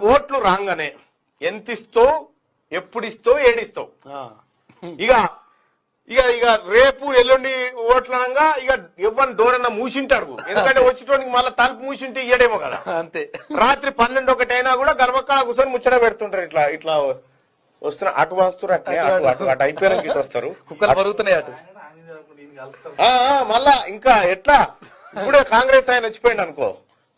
ఓట్లు రాగానే ఎంత ఇస్తావు, ఎప్పుడు ఇస్తావు, ఏడిస్తావు. ఇక ఇక ఇక రేపు ఎల్లుండి ఓట్లనంగా ఇక ఎవరిని డోరన్నా మూసింటాడు. ఎందుకంటే వచ్చేటోనికి మళ్ళీ తలుపు మూసింటే ఇయ్యడేమో కదా. అంతే రాత్రి 12 అయినా కూడా గర్భక్కడ కూర్చొని ముచ్చట పెడుతుంటారు. ఇట్లా ఇట్లా వస్తున్నా అటు వస్తారు, అటు అయిపోయిన ఇటు వస్తారు, కుక్కలు పరుగుతున్నాయి అటు. మళ్ళా ఇంకా ఎట్లా ఇప్పుడే కాంగ్రెస్ ఆయన వచ్చిపోయింది అనుకో,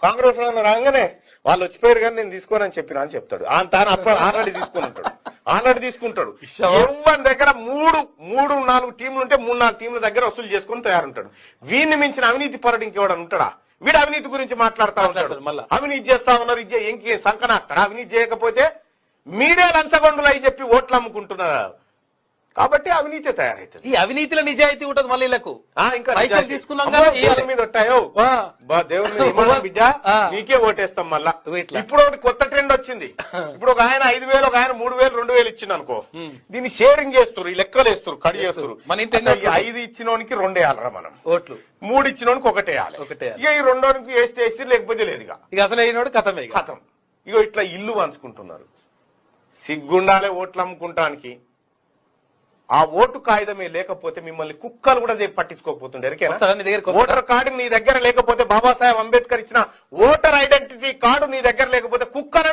కాంగ్రెస్ ఆయన రాగానే వాళ్ళు వచ్చిపోయారు కానీ నేను తీసుకోనని చెప్పినా అని చెప్తాడు. తాను అప్పుడు ఆల్రెడీ తీసుకుంటాడు. ఎవరి దగ్గర 3-4 టీంలు ఉంటే 3-4 టీంల దగ్గర వసూలు చేసుకుని తయారుంటాడు. వీడిని మించిన అవినీతి పరుడు ఇంకెవడం ఉంటాడా? వీడు అవినీతి గురించి మాట్లాడుతూ ఉంటాడు. మళ్ళీ అవినీతి చేస్తా ఉన్నారు, ఇంకే సంకనాస్తాడు. అవినీతి చేయకపోతే మీరే లంచగొండలు అయి చెప్పి ఓట్లు అమ్ముకుంటున్నారు. కాబట్టి అవినీతి తయారైతుంది. ఈ అవినీతిలో నిజాయితీ ఉంటుంది. మళ్ళీ ఇంకా తీసుకున్నాం మీద ఉంటాయో దేవుని బిడ్డ నీకే ఓటేస్తాం. మళ్ళా ఇప్పుడు ఒకటి కొత్త ట్రెండ్ వచ్చింది. ఇప్పుడు ఒక ఆయన 5,000, ఒక ఆయన 3,000, 2,000 ఇచ్చింది అనుకో, దీన్ని షేరింగ్ చేస్తారు, ఈ లెక్కలు వేస్తారు, కడి చేస్తారు. 5 ఇచ్చినోనికి 2 వేయాలరా మనం ఓట్లు, 3 ఇచ్చినోనికి 1 వేయాలి. ఇక ఈ 2కి వేస్తే లేకపోతే లేదు. ఇక అసలు కథం. ఇక ఇట్లా ఇల్లు పంచుకుంటున్నారు. సిగ్గుండాలే ఓట్లు అమ్ముకుంటానికి. ఆ ఓటు కాగితమే లేకపోతే మిమ్మల్ని కుక్కలు కూడా పట్టించుకోకపోతుండే. ఓటర్ కార్డు నీ దగ్గర లేకపోతే, బాబాసాహెబ్ అంబేద్కర్ ఇచ్చిన ఓటర్ ఐడెంటిటీ కార్డు నీ దగ్గర లేకపోతే కుక్కలు